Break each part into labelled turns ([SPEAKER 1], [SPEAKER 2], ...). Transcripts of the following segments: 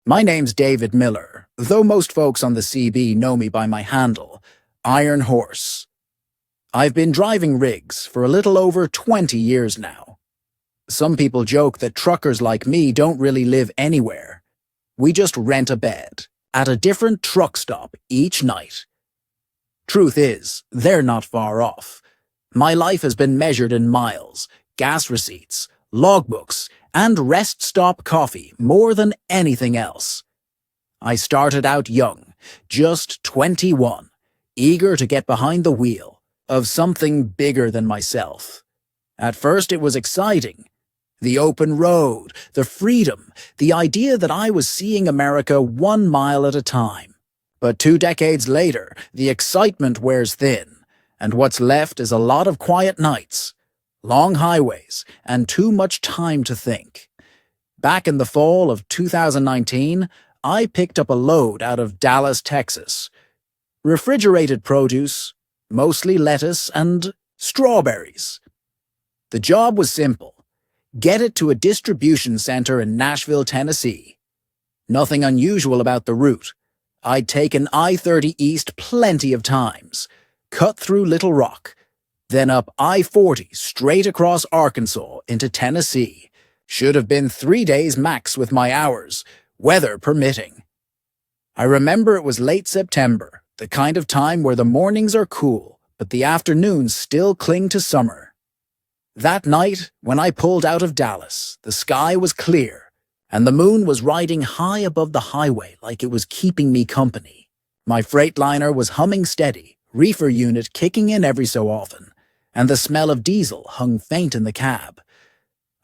[SPEAKER 1] My name's David Miller, though most folks on the CB know me by my handle, Iron Horse. I've been driving rigs for a little over 20 years now. Some people joke that truckers like me don't really live anywhere. We just rent a bed at a different truck stop each night. Truth is, they're not far off. My life has been measured in miles, gas receipts, logbooks, and rest stop coffee more than anything else. I started out young, just 21, eager to get behind the wheel of something bigger than myself. At first it was exciting. The open road, the freedom, the idea that I was seeing America 1 mile at a time. But 2 decades later, the excitement wears thin, and what's left is a lot of quiet nights, long highways, and too much time to think. Back in the fall of 2019, I picked up a load out of Dallas, Texas. Refrigerated produce, mostly lettuce and strawberries. The job was simple. Get it to a distribution center in Nashville, Tennessee. Nothing unusual about the route. I'd taken I-30 East plenty of times, cut through Little Rock, then up I-40 straight across Arkansas into Tennessee. Should have been 3 days max with my hours, weather permitting. I remember it was late September, the kind of time where the mornings are cool, but the afternoons still cling to summer. That night, when I pulled out of Dallas, the sky was clear, and the moon was riding high above the highway like it was keeping me company. My Freightliner was humming steady, reefer unit kicking in every so often, and the smell of diesel hung faint in the cab.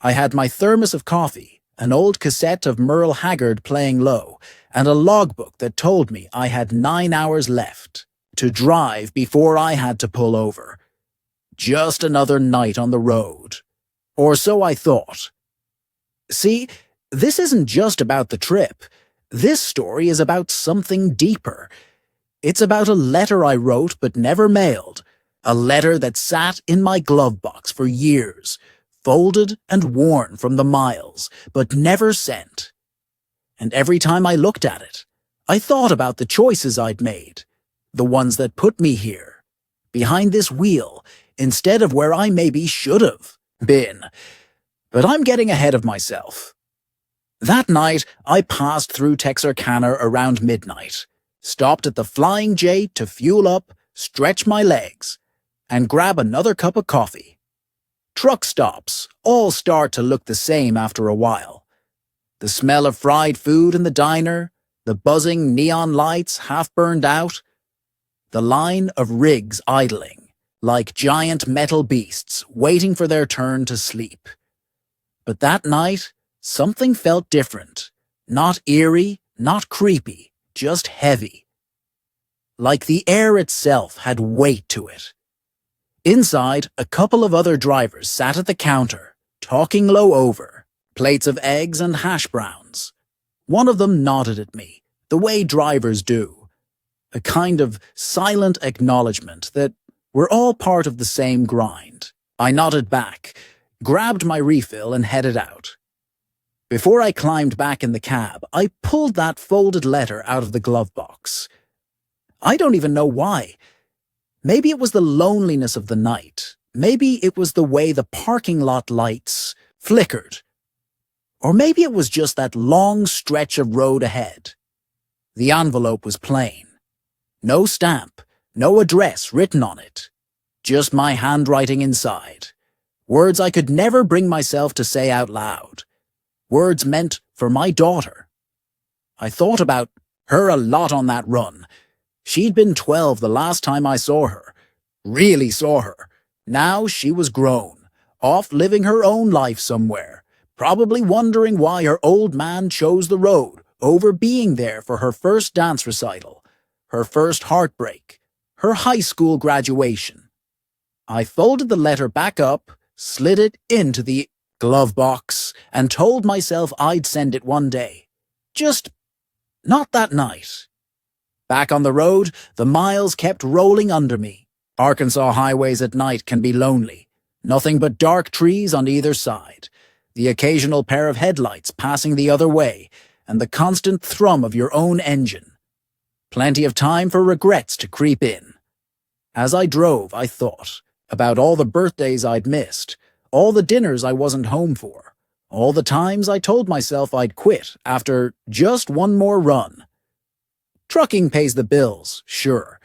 [SPEAKER 1] I had my thermos of coffee, an old cassette of Merle Haggard playing low, and a logbook that told me I had 9 hours left to drive before I had to pull over. Just another night on the road. Or so I thought. See, this isn't just about the trip. This story is about something deeper. It's about a letter I wrote but never mailed. A letter that sat in my glove box for years, folded and worn from the miles, but never sent. And every time I looked at it, I thought about the choices I'd made, the ones that put me here, behind this wheel, instead of where I maybe should have been. But I'm getting ahead of myself. That night, I passed through Texarkana around midnight, stopped at the Flying J to fuel up, stretch my legs, and grab another cup of coffee. Truck stops all start to look the same after a while. The smell of fried food in the diner, the buzzing neon lights half burned out, the line of rigs idling, like giant metal beasts waiting for their turn to sleep. But that night, something felt different. Not eerie, not creepy, just heavy. Like the air itself had weight to it. Inside, a couple of other drivers sat at the counter, talking low over, plates of eggs and hash browns. One of them nodded at me, the way drivers do. A kind of silent acknowledgement that we're all part of the same grind. I nodded back, grabbed my refill and headed out. Before I climbed back in the cab, I pulled that folded letter out of the glove box. I don't even know why. Maybe it was the loneliness of the night. Maybe it was the way the parking lot lights flickered. Or maybe it was just that long stretch of road ahead. The envelope was plain. No stamp. No address written on it. Just my handwriting inside. Words I could never bring myself to say out loud. Words meant for my daughter. I thought about her a lot on that run. She'd been 12 the last time I saw her. Really saw her. Now she was grown, off living her own life somewhere, probably wondering why her old man chose the road over being there for her first dance recital, her first heartbreak, her high school graduation. I folded the letter back up, slid it into the glove box, and told myself I'd send it one day. Just not that night. Back on the road, the miles kept rolling under me. Arkansas highways at night can be lonely. Nothing but dark trees on either side. The occasional pair of headlights passing the other way, and the constant thrum of your own engine. Plenty of time for regrets to creep in. As I drove, I thought about all the birthdays I'd missed, all the dinners I wasn't home for, all the times I told myself I'd quit after just one more run. Trucking pays the bills, sure,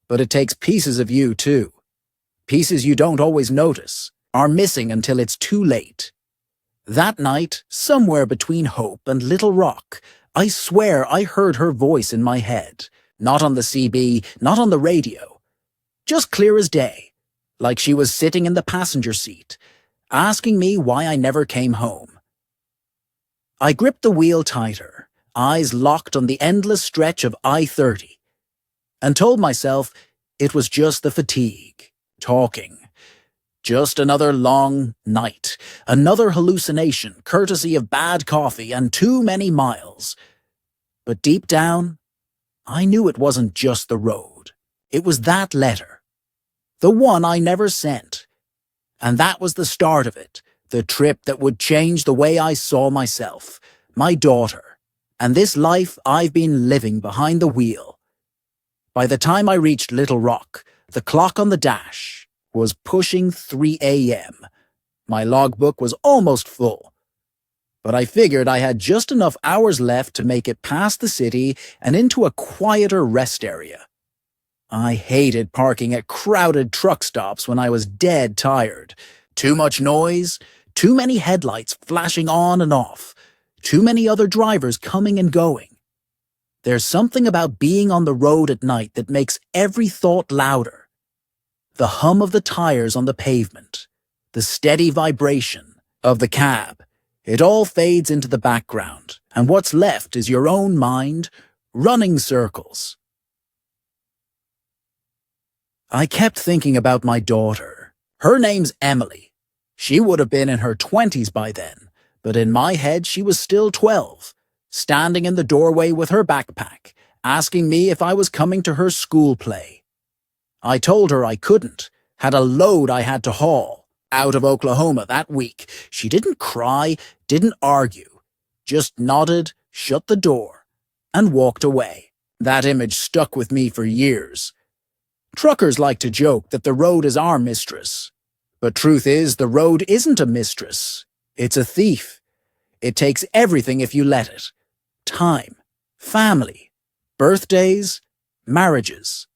[SPEAKER 1] but it takes pieces of you too. Pieces you don't always notice, are missing until it's too late. That night, somewhere between Hope and Little Rock, I swear I heard her voice in my head, not on the CB, not on the radio. Just clear as day, like she was sitting in the passenger seat, asking me why I never came home. I gripped the wheel tighter, eyes locked on the endless stretch of I-30, and told myself it was just the fatigue, talking. Just another long night, another hallucination courtesy of bad coffee and too many miles. But deep down, I knew it wasn't just the road. It was that letter. The one I never sent. And that was the start of it, the trip that would change the way I saw myself, my daughter, and this life I've been living behind the wheel. By the time I reached Little Rock, the clock on the dash was pushing 3 a.m. My logbook was almost full. But I figured I had just enough hours left to make it past the city and into a quieter rest area. I hated parking at crowded truck stops when I was dead tired. Too much noise, too many headlights flashing on and off, too many other drivers coming and going. There's something about being on the road at night that makes every thought louder. The hum of the tires on the pavement, the steady vibration of the cab, it all fades into the background, and what's left is your own mind running circles. I kept thinking about my daughter. Her name's Emily. She would have been in her 20s by then, but in my head she was still 12, standing in the doorway with her backpack, asking me if I was coming to her school play. I told her I couldn't, had a load I had to haul, out of Oklahoma that week. She didn't cry, didn't argue, just nodded, shut the door, and walked away. That image stuck with me for years. Truckers like to joke that the road is our mistress. But truth is, the road isn't a mistress. It's a thief. It takes everything if you let it. Time, family, birthdays, marriages.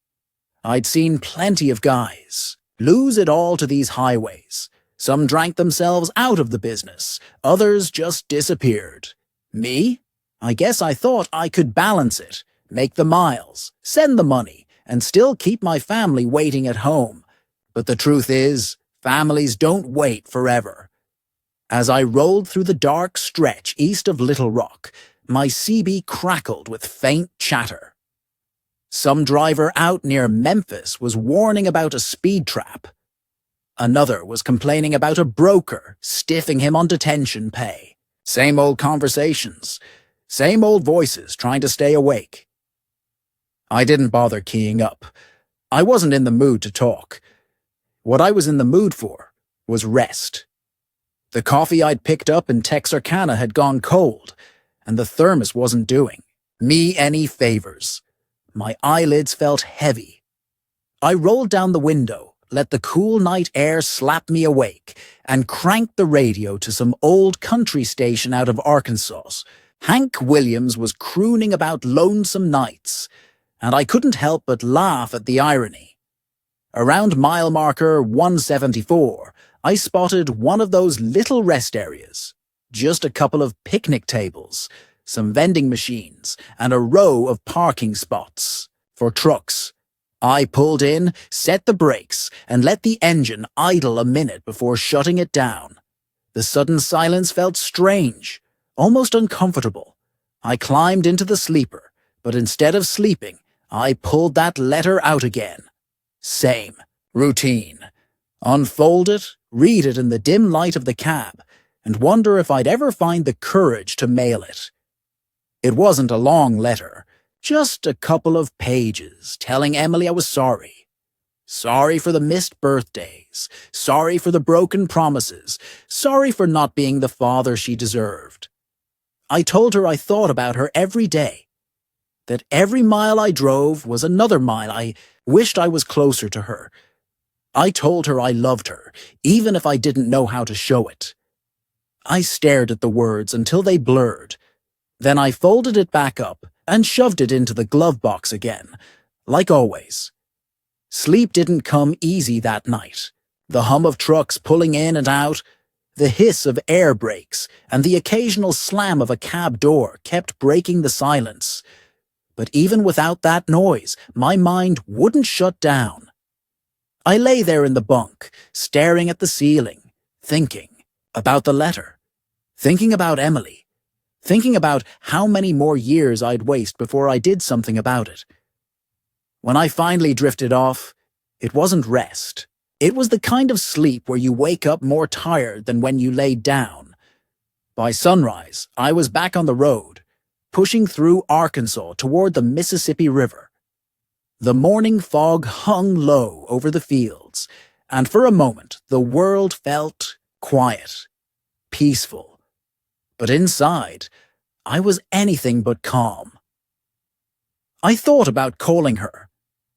[SPEAKER 1] I'd seen plenty of guys lose it all to these highways. Some drank themselves out of the business. Others just disappeared. Me? I guess I thought I could balance it, make the miles, send the money, and still keep my family waiting at home. But the truth is, families don't wait forever. As I rolled through the dark stretch east of Little Rock, my CB crackled with faint chatter. Some driver out near Memphis was warning about a speed trap. Another was complaining about a broker stiffing him on detention pay. Same old conversations, same old voices trying to stay awake. I didn't bother keying up. I wasn't in the mood to talk. What I was in the mood for was rest. The coffee I'd picked up in Texarkana had gone cold, and the thermos wasn't doing me any favors. My eyelids felt heavy. I rolled down the window, let the cool night air slap me awake, and cranked the radio to some old country station out of Arkansas. Hank Williams was crooning about lonesome nights, and I couldn't help but laugh at the irony. Around mile marker 174, I spotted one of those little rest areas. Just a couple of picnic tables, some vending machines, and a row of parking spots for trucks. I pulled in, set the brakes, and let the engine idle a minute before shutting it down. The sudden silence felt strange, almost uncomfortable. I climbed into the sleeper, but instead of sleeping, I pulled that letter out again. Same. Routine. Unfold it, read it in the dim light of the cab, and wonder if I'd ever find the courage to mail it. It wasn't a long letter, just a couple of pages telling Emily I was sorry. Sorry for the missed birthdays, sorry for the broken promises, sorry for not being the father she deserved. I told her I thought about her every day, that every mile I drove was another mile I wished I was closer to her. I told her I loved her, even if I didn't know how to show it. I stared at the words until they blurred. Then I folded it back up and shoved it into the glove box again, like always. Sleep didn't come easy that night. The hum of trucks pulling in and out, the hiss of air brakes, and the occasional slam of a cab door kept breaking the silence. But even without that noise, my mind wouldn't shut down. I lay there in the bunk, staring at the ceiling, thinking about the letter, thinking about Emily, thinking about how many more years I'd waste before I did something about it. When I finally drifted off, it wasn't rest. It was the kind of sleep where you wake up more tired than when you laid down. By sunrise, I was back on the road, pushing through Arkansas toward the Mississippi River. The morning fog hung low over the fields, and for a moment the world felt quiet, peaceful. But inside, I was anything but calm. I thought about calling her,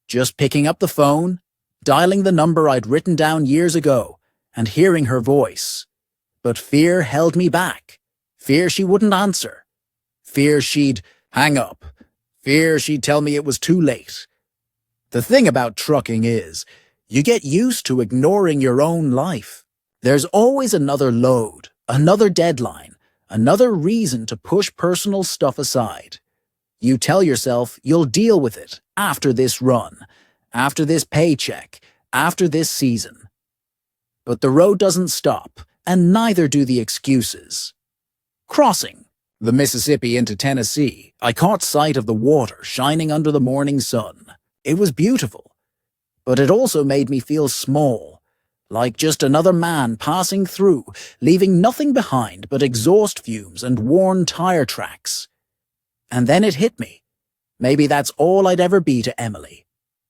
[SPEAKER 1] just picking up the phone, dialing the number I'd written down years ago, and hearing her voice. But fear held me back. Fear she wouldn't answer. Fear she'd hang up. Fear she'd tell me it was too late. The thing about trucking is, you get used to ignoring your own life. There's always another load, another deadline, another reason to push personal stuff aside. You tell yourself you'll deal with it after this run, after this paycheck, after this season. But the road doesn't stop, and neither do the excuses. Crossing the Mississippi into Tennessee, I caught sight of the water shining under the morning sun. It was beautiful, but it also made me feel small, like just another man passing through, leaving nothing behind but exhaust fumes and worn tire tracks. And then it hit me. Maybe that's all I'd ever be to Emily.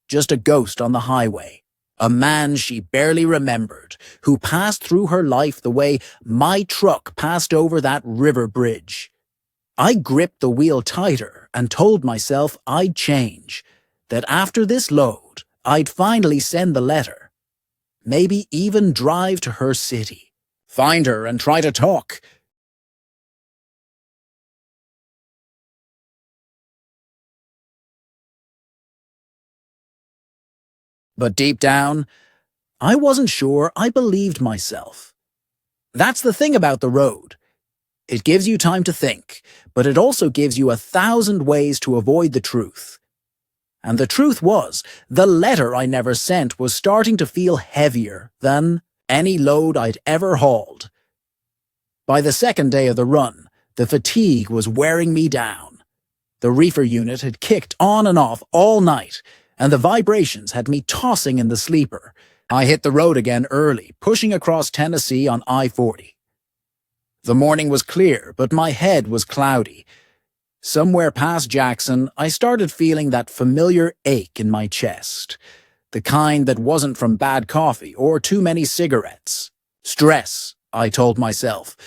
[SPEAKER 1] Just a ghost on the highway. A man she barely remembered, who passed through her life the way my truck passed over that river bridge. I gripped the wheel tighter and told myself I'd change, that after this load, I'd finally send the letter. Maybe even drive to her city. Find her and try to talk. But deep down, I wasn't sure I believed myself. That's the thing about the road. It gives you time to think, but it also gives you 1,000 ways to avoid the truth. And the truth was, the letter I never sent was starting to feel heavier than any load I'd ever hauled. By the second day of the run, the fatigue was wearing me down. The reefer unit had kicked on and off all night, and the vibrations had me tossing in the sleeper. I hit the road again early, pushing across Tennessee on I-40. The morning was clear, but my head was cloudy. Somewhere past Jackson, I started feeling that familiar ache in my chest, the kind that wasn't from bad coffee or too many cigarettes. Stress, I told myself.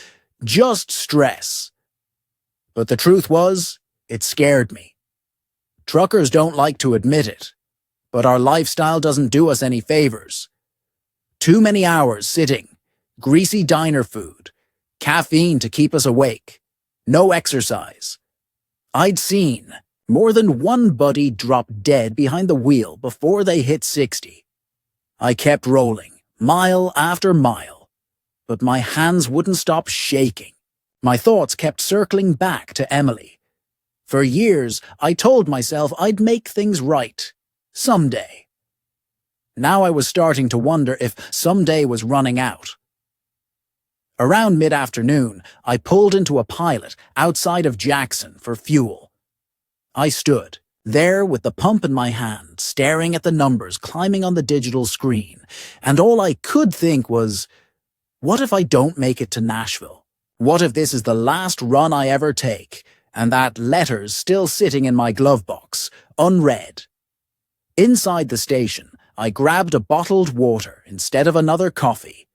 [SPEAKER 1] Just stress. But the truth was, it scared me. Truckers don't like to admit it, but our lifestyle doesn't do us any favors. Too many hours sitting, greasy diner food, caffeine to keep us awake, no exercise. I'd seen more than one buddy drop dead behind the wheel before they hit 60. I kept rolling, mile after mile, but my hands wouldn't stop shaking. My thoughts kept circling back to Emily. For years, I told myself I'd make things right. Someday. Now I was starting to wonder if someday was running out. Around mid-afternoon, I pulled into a pilot outside of Jackson for fuel. I stood there with the pump in my hand, staring at the numbers climbing on the digital screen, and all I could think was, what if I don't make it to Nashville? What if this is the last run I ever take, and that letter's still sitting in my glove box, unread? Inside the station, I grabbed a bottled water instead of another coffee.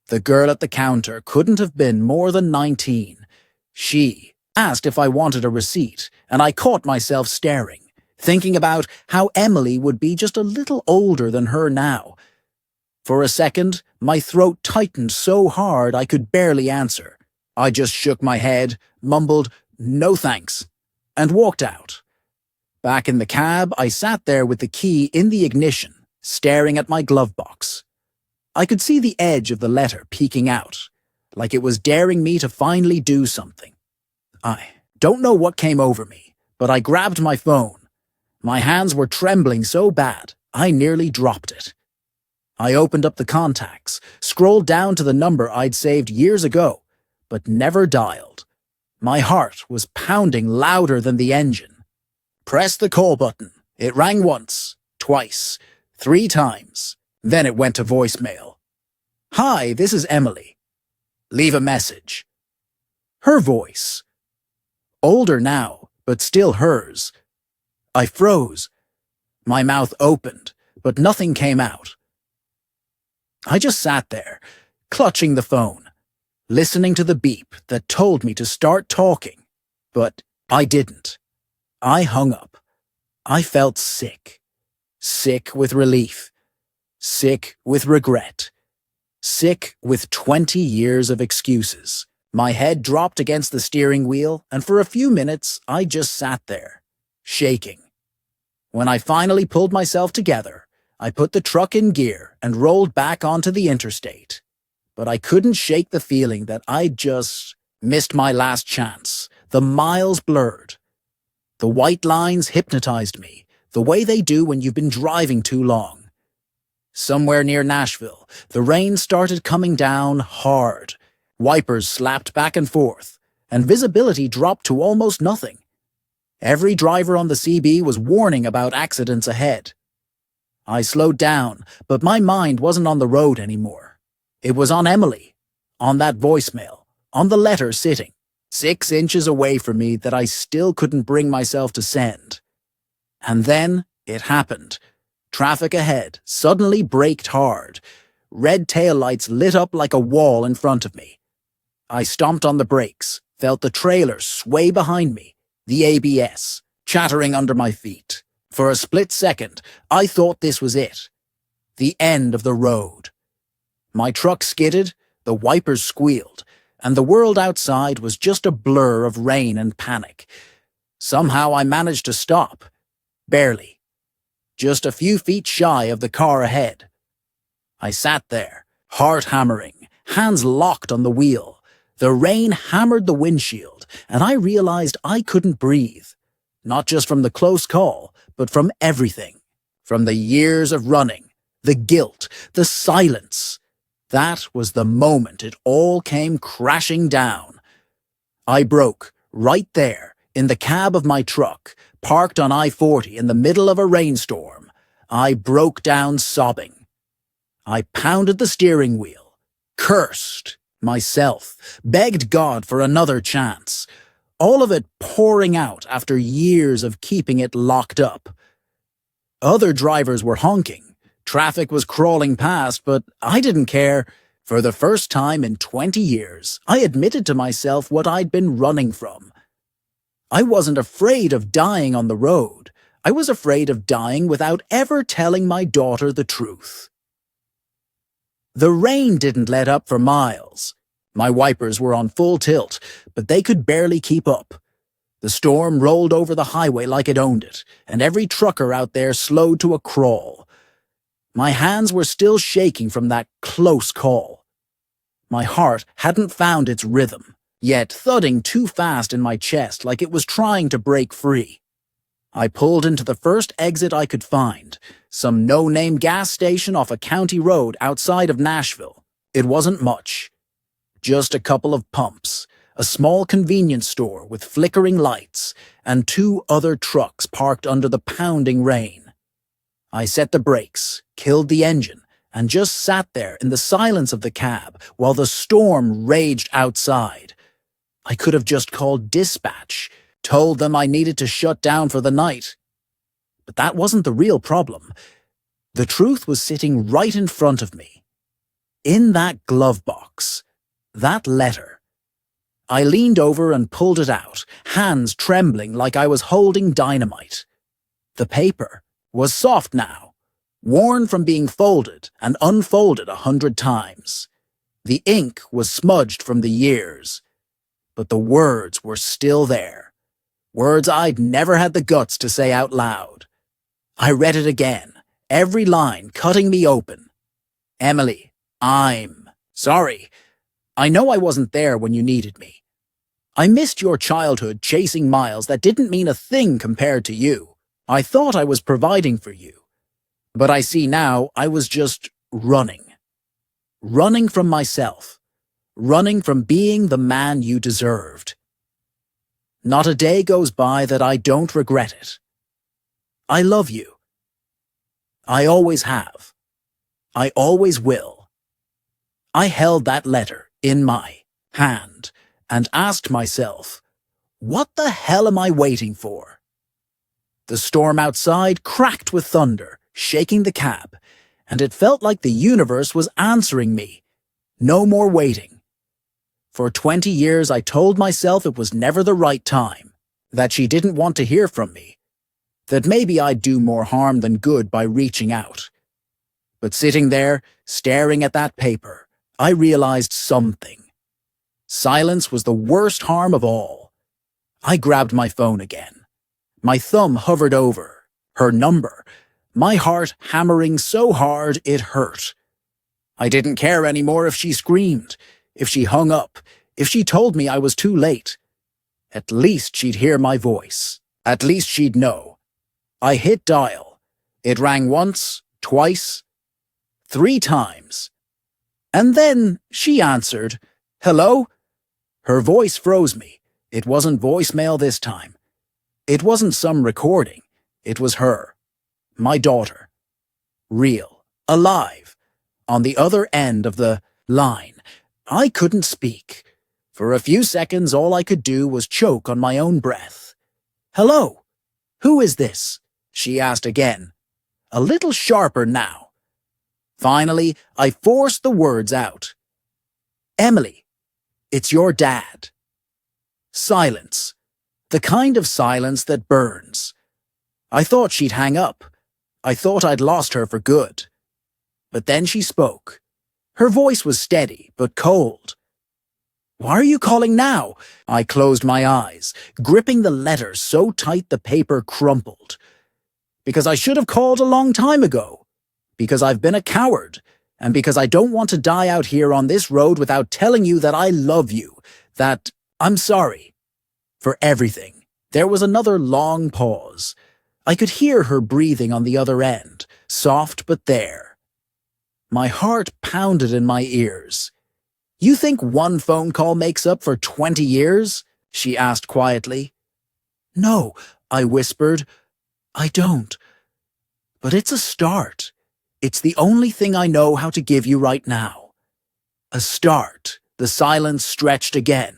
[SPEAKER 1] The girl at the counter couldn't have been more than 19. She asked if I wanted a receipt, and I caught myself staring, thinking about how Emily would be just a little older than her now. For a second, my throat tightened so hard I could barely answer. I just shook my head, mumbled, "No thanks," and walked out. Back in the cab, I sat there with the key in the ignition, staring at my glove box. I could see the edge of the letter peeking out, like it was daring me to finally do something. I don't know what came over me, but I grabbed my phone. My hands were trembling so bad, I nearly dropped it. I opened up the contacts, scrolled down to the number I'd saved years ago, but never dialed. My heart was pounding louder than the engine. Press the call button. It rang once, twice, 3 times. Then it went to voicemail. "Hi, this is Emily. Leave a message." Her voice. Older now, but still hers. I froze. My mouth opened, but nothing came out. I just sat there, clutching the phone, listening to the beep that told me to start talking, but I didn't. I hung up. I felt sick. Sick with relief. Sick with regret. Sick with 20 years of excuses. My head dropped against the steering wheel, and for a few minutes I just sat there, shaking. When I finally pulled myself together, I put the truck in gear and rolled back onto the interstate. But I couldn't shake the feeling that I'd just missed my last chance. The miles blurred. The white lines hypnotized me, the way they do when you've been driving too long. Somewhere near Nashville, the rain started coming down hard. Wipers slapped back and forth, and visibility dropped to almost nothing. Every driver on the CB was warning about accidents ahead. I slowed down, but my mind wasn't on the road anymore. It was on Emily, on that voicemail, on the letter sitting 6 inches away from me that I still couldn't bring myself to send. And then it happened. Traffic ahead suddenly braked hard. Red taillights lit up like a wall in front of me. I stomped on the brakes, felt the trailer sway behind me, the ABS, chattering under my feet. For a split second, I thought this was it. The end of the road. My truck skidded, the wipers squealed, and the world outside was just a blur of rain and panic. Somehow I managed to stop. Barely. Just a few feet shy of the car ahead. I sat there, heart hammering, hands locked on the wheel. The rain hammered the windshield, and I realized I couldn't breathe. Not just from the close call, but from everything. From the years of running, the guilt, the silence. That was the moment it all came crashing down. I broke, right there, in the cab of my truck, parked on I-40 in the middle of a rainstorm. I broke down sobbing. I pounded the steering wheel, cursed myself, begged God for another chance. All of it pouring out after years of keeping it locked up. Other drivers were honking. Traffic was crawling past, but I didn't care. For the first time in 20 years, I admitted to myself what I'd been running from. I wasn't afraid of dying on the road. I was afraid of dying without ever telling my daughter the truth. The rain didn't let up for miles. My wipers were on full tilt, but they could barely keep up. The storm rolled over the highway like it owned it, and every trucker out there slowed to a crawl. My hands were still shaking from that close call. My heart hadn't found its rhythm, yet thudding too fast in my chest like it was trying to break free. I pulled into the first exit I could find, some no-name gas station off a county road outside of Nashville. It wasn't much. Just a couple of pumps, a small convenience store with flickering lights, and 2 other trucks parked under the pounding rain. I set the brakes, killed the engine, and just sat there in the silence of the cab while the storm raged outside. I could have just called dispatch, told them I needed to shut down for the night. But that wasn't the real problem. The truth was sitting right in front of me. In that glove box. That letter. I leaned over and pulled it out, hands trembling like I was holding dynamite. The paper was soft now, worn from being folded and unfolded 100 times. The ink was smudged from the years, but the words were still there. Words I'd never had the guts to say out loud. I read it again, every line cutting me open. Emily, I'm sorry. I know I wasn't there when you needed me. I missed your childhood chasing miles that didn't mean a thing compared to you. I thought I was providing for you. But I see now I was just running. Running from myself. Running from being the man you deserved. Not a day goes by that I don't regret it. I love you. I always have. I always will. I held that letter in my hand and asked myself, what the hell am I waiting for? The storm outside cracked with thunder, shaking the cab, and it felt like the universe was answering me. No more waiting. For 20 years I told myself it was never the right time, that she didn't want to hear from me, that maybe I'd do more harm than good by reaching out. But sitting there, staring at that paper, I realized something. Silence was the worst harm of all. I grabbed my phone again. My thumb hovered over her number, my heart hammering so hard it hurt. I didn't care anymore if she screamed, if she hung up, if she told me I was too late. At least she'd hear my voice. At least she'd know. I hit dial. It rang once, twice, 3 times. And then she answered, "Hello?" Her voice froze me. It wasn't voicemail this time. It wasn't some recording. It was her. My daughter. Real. Alive. On the other end of the line. I couldn't speak. For a few seconds all I could do was choke on my own breath. "Hello? Who is this?" she asked again. A little sharper now. Finally, I forced the words out. "Emily, it's your dad." Silence. The kind of silence that burns. I thought she'd hang up. I thought I'd lost her for good. But then she spoke. Her voice was steady, but cold. "Why are you calling now?" I closed my eyes, gripping the letter so tight the paper crumpled. "Because I should have called a long time ago. Because I've been a coward. And because I don't want to die out here on this road without telling you that I love you. That I'm sorry. For everything." There was another long pause. I could hear her breathing on the other end, soft but there. My heart pounded in my ears. "You think one phone call makes up for 20 years?" she asked quietly. "No," I whispered. "I don't. But it's a start. It's the only thing I know how to give you right now." A start. The silence stretched again.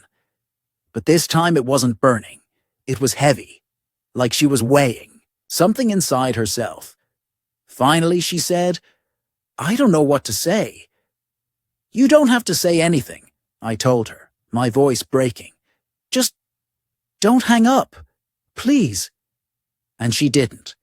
[SPEAKER 1] But this time it wasn't burning. It was heavy, like she was weighing something inside herself. Finally, she said, "I don't know what to say." "You don't have to say anything," I told her, my voice breaking. "Just don't hang up, please." And she didn't.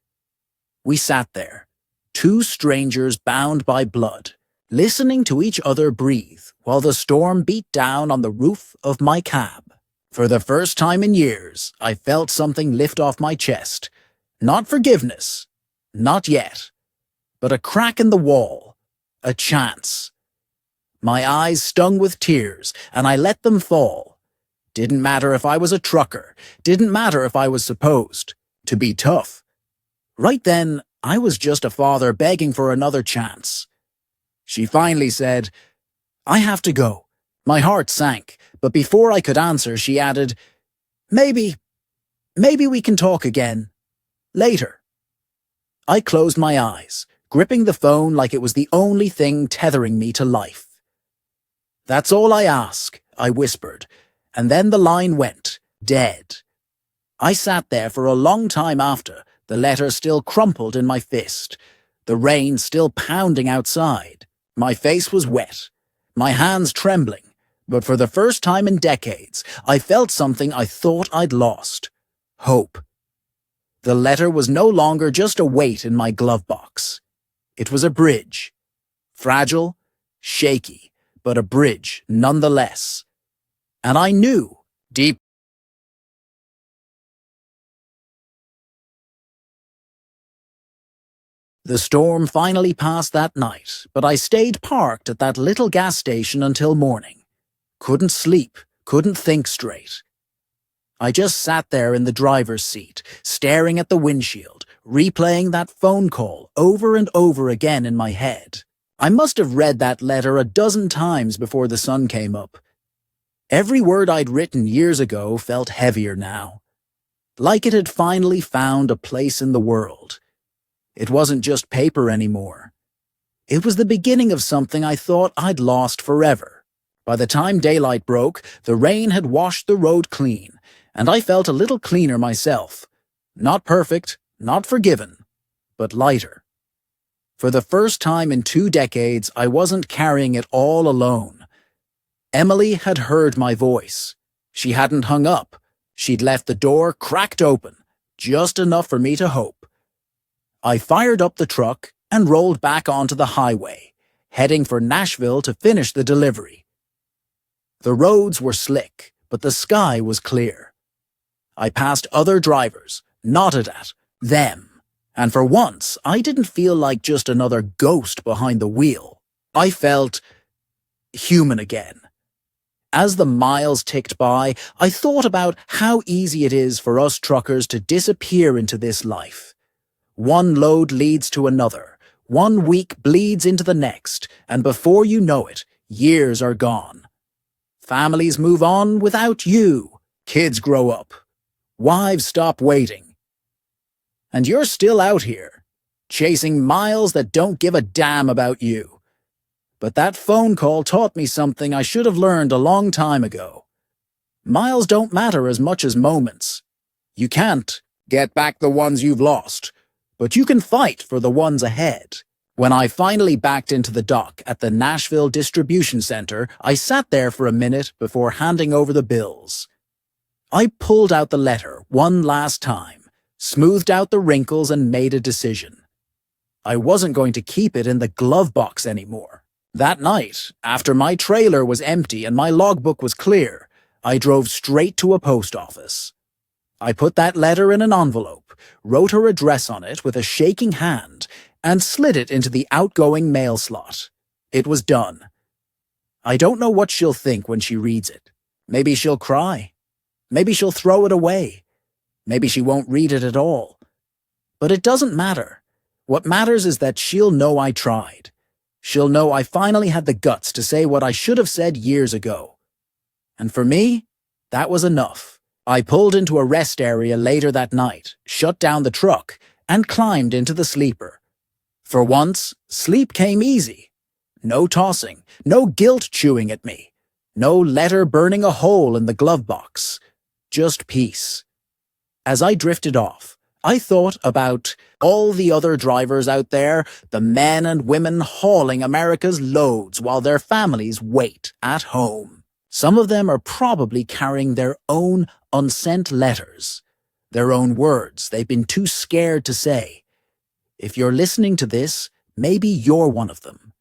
[SPEAKER 1] We sat there, 2 strangers bound by blood, listening to each other breathe while the storm beat down on the roof of my cab. For the first time in years, I felt something lift off my chest. Not forgiveness, not yet, but a crack in the wall, a chance. My eyes stung with tears, and I let them fall. Didn't matter if I was a trucker, didn't matter if I was supposed to be tough. Right then, I was just a father begging for another chance. She finally said, "I have to go." My heart sank, but before I could answer, she added, Maybe we can talk again. Later." I closed my eyes, gripping the phone like it was the only thing tethering me to life. "That's all I ask," I whispered, and then the line went, dead. I sat there for a long time after, the letter still crumpled in my fist, the rain still pounding outside. My face was wet, my hands trembling, But for the first time in decades, I felt something I thought I'd lost. Hope. The letter was no longer just a weight in my glove box. It was a bridge. Fragile, shaky, but a bridge nonetheless. And I knew, deep. The storm finally passed that night, but I stayed parked at that little gas station until morning. Couldn't sleep, couldn't think straight. I just sat there in the driver's seat, staring at the windshield, replaying that phone call over and over again in my head. I must have read that letter a dozen times before the sun came up. Every word I'd written years ago felt heavier now, like it had finally found a place in the world. It wasn't just paper anymore. It was the beginning of something I thought I'd lost forever. By the time daylight broke, the rain had washed the road clean, and I felt a little cleaner myself. Not perfect, not forgiven, but lighter. For the first time in 2 decades, I wasn't carrying it all alone. Emily had heard my voice. She hadn't hung up. She'd left the door cracked open, just enough for me to hope. I fired up the truck and rolled back onto the highway, heading for Nashville to finish the delivery. The roads were slick, but the sky was clear. I passed other drivers, nodded at them, and for once I didn't feel like just another ghost behind the wheel. I felt human again. As the miles ticked by, I thought about how easy it is for us truckers to disappear into this life. One load leads to another, one week bleeds into the next, and before you know it, years are gone. Families move on without you, kids grow up, wives stop waiting. And you're still out here, chasing miles that don't give a damn about you. But that phone call taught me something I should have learned a long time ago. Miles don't matter as much as moments. You can't get back the ones you've lost, but you can fight for the ones ahead. When I finally backed into the dock at the Nashville Distribution Center, I sat there for a minute before handing over the bills. I pulled out the letter one last time, smoothed out the wrinkles and made a decision. I wasn't going to keep it in the glove box anymore. That night, after my trailer was empty and my logbook was clear, I drove straight to a post office. I put that letter in an envelope, wrote her address on it with a shaking hand, and slid it into the outgoing mail slot. It was done. I don't know what she'll think when she reads it. Maybe she'll cry. Maybe she'll throw it away. Maybe she won't read it at all. But it doesn't matter. What matters is that she'll know I tried. She'll know I finally had the guts to say what I should have said years ago. And for me, that was enough. I pulled into a rest area later that night, shut down the truck, and climbed into the sleeper. For once, sleep came easy. No tossing, no guilt chewing at me, no letter burning a hole in the glove box. Just peace. As I drifted off, I thought about all the other drivers out there, the men and women hauling America's loads while their families wait at home. Some of them are probably carrying their own unsent letters, their own words they've been too scared to say. If you're listening to this, maybe you're one of them.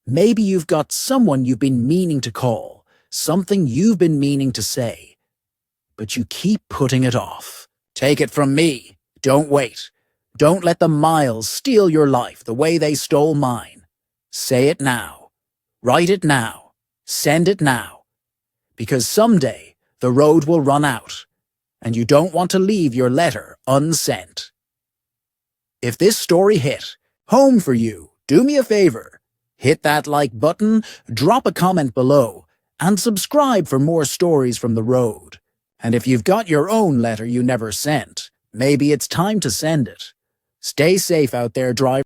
[SPEAKER 1] Maybe you've got someone you've been meaning to call, something you've been meaning to say, but you keep putting it off. Take it from me. Don't wait. Don't let the miles steal your life the way they stole mine. Say it now. Write it now. Send it now. Because someday the road will run out, and you don't want to leave your letter unsent. If this story hit home for you, do me a favor. Hit that like button, drop a comment below, and subscribe for more stories from the road. And if you've got your own letter you never sent, maybe it's time to send it. Stay safe out there, driver.